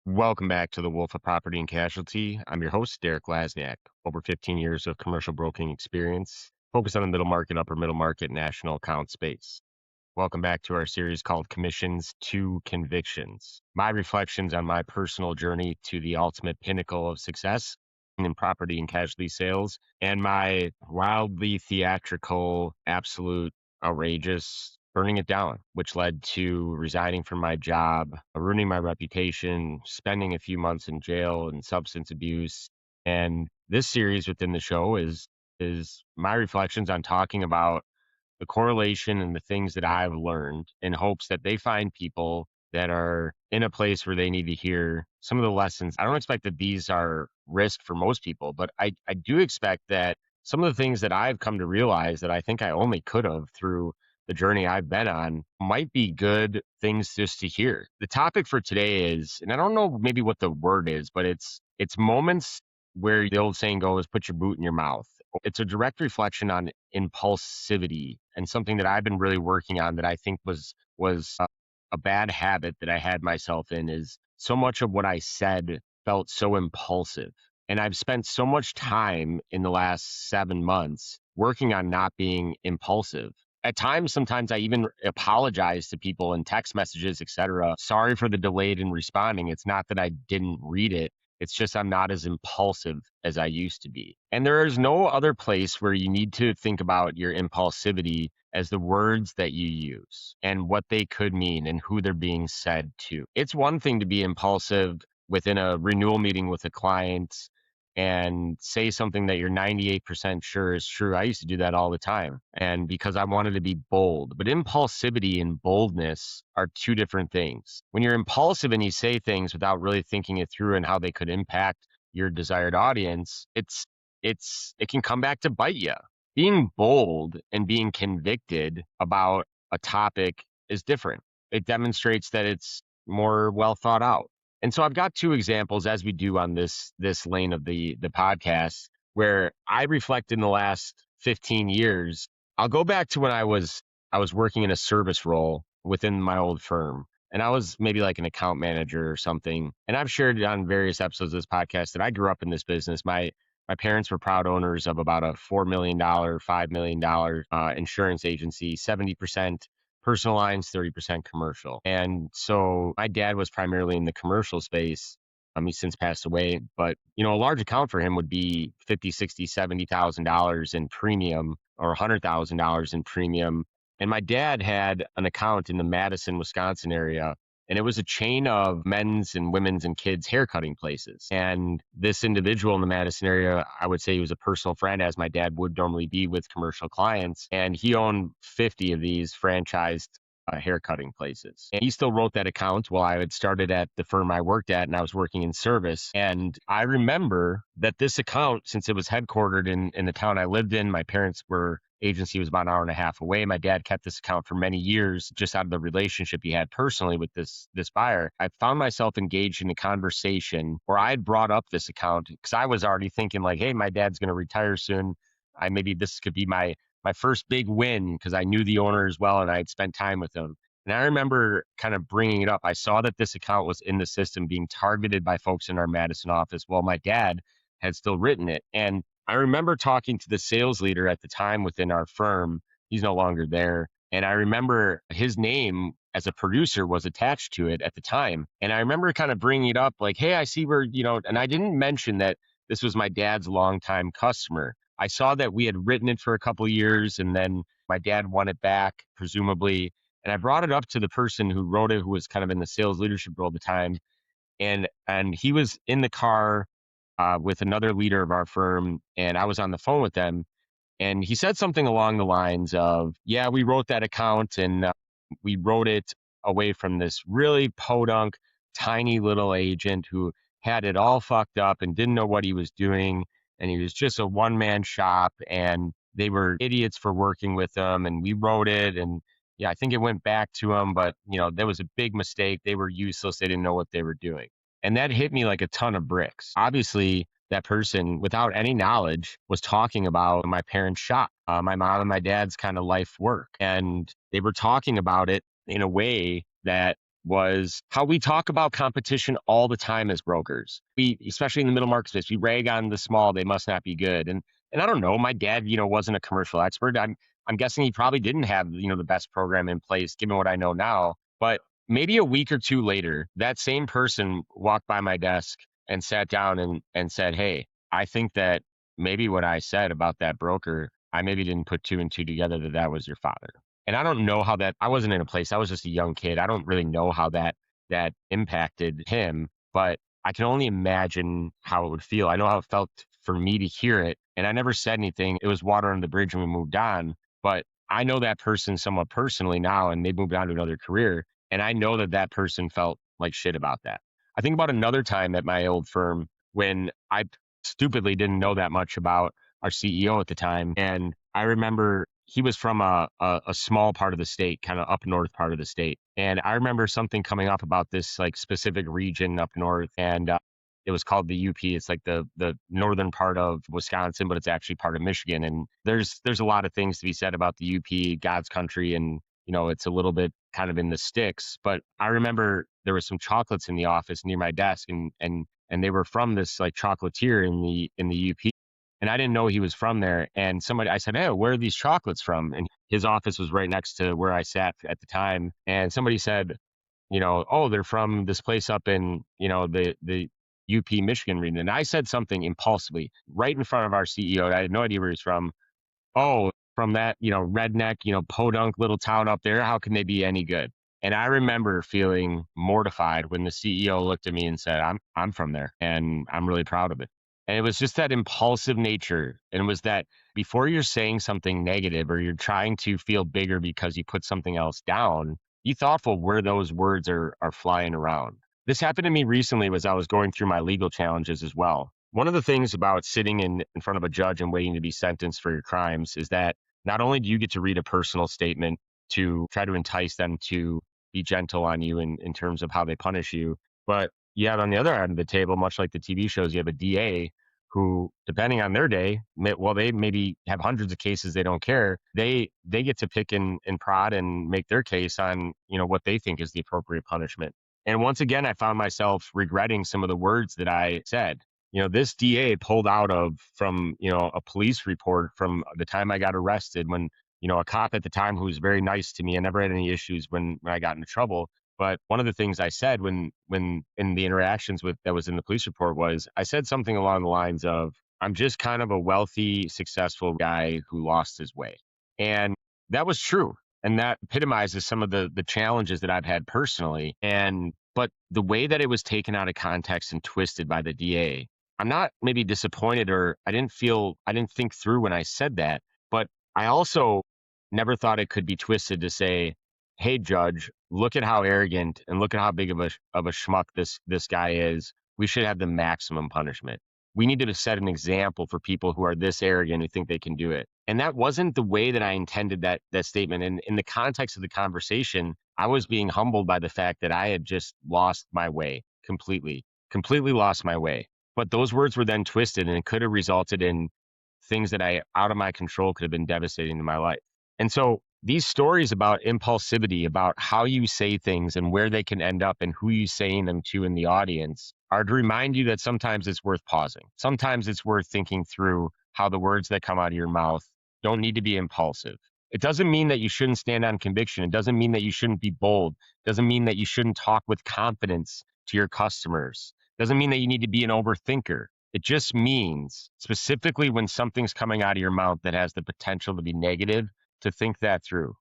Welcome back to the Wolf of Property and Casualty. I'm your host, Derek Lasniak. Over 15 years of commercial broking experience, focused on the middle market, upper middle market, national account space. Welcome back to our series called Commissions to Convictions. My reflections on my personal journey to the ultimate pinnacle of success in property and casualty sales, and my wildly theatrical, absolute outrageous burning it down, which led to resigning from my job, ruining my reputation, spending a few months in jail and substance abuse. And this series within the show is my reflections on talking about the correlation and the things that I've learned in hopes that they find people that are in a place where they need to hear some of the lessons. I don't expect that these are risk for most people, but I do expect that some of the things that I've come to realize that I think I only could have through the journey I've been on might be good things just to hear. The topic for today is, and I don't know maybe what the word is, but it's moments where the old saying goes, put your boot in your mouth. It's a direct reflection on impulsivity and something that I've been really working on that I think was a bad habit that I had myself in is so much of what I said felt so impulsive. And I've spent so much time in the last 7 months working on not being impulsive. At times, sometimes I even apologize to people in text messages, etc. Sorry for the delayed in responding. It's not that I didn't read it. It's just I'm not as impulsive as I used to be. And there is no other place where you need to think about your impulsivity as the words that you use and what they could mean and who they're being said to. It's one thing to be impulsive within a renewal meeting with a client and say something that you're 98% sure is true. I used to do that all the time. And because I wanted to be bold, but impulsivity and boldness are two different things. When you're impulsive and you say things without really thinking it through and how they could impact your desired audience, it can come back to bite you. Being bold and being convicted about a topic is different. It demonstrates that it's more well thought out. And so I've got two examples, as we do on this lane of the podcast, where I reflect in the last 15 years. I'll go back to when I was working in a service role within my old firm. And I was maybe like an account manager or something. And I've shared on various episodes of this podcast that I grew up in this business. My parents were proud owners of about a $4 million, $5 million insurance agency, 70% personal lines, 30% commercial. And so my dad was primarily in the commercial space. He's since passed away, but a large account for him would be 50, 60, $70,000 in premium or $100,000 in premium. And my dad had an account in the Madison, Wisconsin area, and it was a chain of men's and women's and kids haircutting places. And this individual in the Madison area, I would say he was a personal friend, as my dad would normally be with commercial clients. And he owned 50 of these franchised haircutting places. And he still wrote that account while I had started at the firm I worked at and I was working in service. And I remember that this account, since it was headquartered in the town I lived in, my parents were agency was about an hour and a half away. My dad kept this account for many years just out of the relationship he had personally with this buyer. I found myself engaged in a conversation where I had brought up this account because I was already thinking like, hey, my dad's going to retire soon. Maybe this could be my first big win because I knew the owner as well and I had spent time with him. And I remember kind of bringing it up. I saw that this account was in the system being targeted by folks in our Madison office while my dad had still written it. And I remember talking to the sales leader at the time within our firm. He's no longer there. And I remember his name as a producer was attached to it at the time. And I remember kind of bringing it up like, hey, I see where, and I didn't mention that this was my dad's longtime customer. I saw that we had written it for a couple of years and then my dad won it back, presumably. And I brought it up to the person who wrote it, who was kind of in the sales leadership role at the time. And he was in the car with another leader of our firm, and I was on the phone with them. And he said something along the lines of, yeah, we wrote that account and we wrote it away from this really podunk, tiny little agent who had it all fucked up and didn't know what he was doing. And he was just a one-man shop and they were idiots for working with him. And we wrote it. And yeah, I think it went back to him, but there was a big mistake. They were useless. They didn't know what they were doing. And that hit me like a ton of bricks. Obviously, that person, without any knowledge, was talking about my parents' shop, my mom and my dad's kind of life work. And they were talking about it in a way that was how we talk about competition all the time as brokers. We, especially in the middle market space, we rag on the small, they must not be good. And I don't know, my dad, wasn't a commercial expert. I'm guessing he probably didn't have, the best program in place, given what I know now. But maybe a week or two later, that same person walked by my desk and sat down and said, "Hey, I think that maybe what I said about that broker, I maybe didn't put two and two together that that was your father." And I don't know how that, I wasn't in a place, I was just a young kid. I don't really know how that impacted him, but I can only imagine how it would feel. I know how it felt for me to hear it, and I never said anything. It was water under the bridge and we moved on. But I know that person somewhat personally now, and they moved on to another career. And I know that that person felt like shit about that. I think about another time at my old firm when I stupidly didn't know that much about our CEO at the time. And I remember he was from a small part of the state, kind of up north part of the state. And I remember something coming up about this like specific region up north. And it was called the UP. It's like the northern part of Wisconsin, but it's actually part of Michigan. And there's a lot of things to be said about the UP, God's country, and it's a little bit kind of in the sticks. But I remember there was some chocolates in the office near my desk, and they were from this like chocolatier in the UP. And I didn't know he was from there. And somebody, I said, "Hey, where are these chocolates from?" And his office was right next to where I sat at the time. And somebody said, "Oh, they're from this place up in, the UP Michigan region." And I said something impulsively right in front of our CEO. I had no idea where he's from. "Oh, from that, redneck, podunk little town up there, how can they be any good?" And I remember feeling mortified when the CEO looked at me and said, I'm from there and I'm really proud of it." And it was just that impulsive nature. And it was that before you're saying something negative or you're trying to feel bigger because you put something else down, be thoughtful where those words are flying around. This happened to me recently as I was going through my legal challenges as well. One of the things about sitting in front of a judge and waiting to be sentenced for your crimes is that not only do you get to read a personal statement to try to entice them to be gentle on you in terms of how they punish you, but you have on the other end of the table, much like the TV shows, you have a DA who, depending on their day, well, they maybe have hundreds of cases, they don't care. They get to pick and prod and make their case on what they think is the appropriate punishment. And once again, I found myself regretting some of the words that I said. This DA pulled out of from, a police report from the time I got arrested when, a cop at the time who was very nice to me. I never had any issues when I got into trouble. But one of the things I said when in the interactions with that was in the police report was I said something along the lines of, "I'm just kind of a wealthy, successful guy who lost his way." And that was true. And that epitomizes some of the challenges that I've had personally. And but the way that it was taken out of context and twisted by the DA, I'm not maybe disappointed, or I didn't think through when I said that, but I also never thought it could be twisted to say, "Hey, judge, look at how arrogant and look at how big of a schmuck this guy is. We should have the maximum punishment. We need to set an example for people who are this arrogant who think they can do it." And that wasn't the way that I intended that statement. And in the context of the conversation, I was being humbled by the fact that I had just lost my way completely lost my way. But those words were then twisted and it could have resulted in things that I out of my control could have been devastating to my life. And so these stories about impulsivity, about how you say things and where they can end up and who you saying them to in the audience are to remind you that sometimes it's worth pausing. Sometimes it's worth thinking through how the words that come out of your mouth don't need to be impulsive. It doesn't mean that you shouldn't stand on conviction. It doesn't mean that you shouldn't be bold. It doesn't mean that you shouldn't talk with confidence to your customers. It doesn't mean that you need to be an overthinker. It just means specifically when something's coming out of your mouth that has the potential to be negative, to think that through.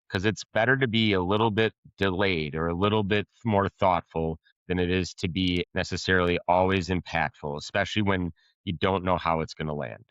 Because it's better to be a little bit delayed or a little bit more thoughtful than it is to be necessarily always impactful, especially when you don't know how it's going to land.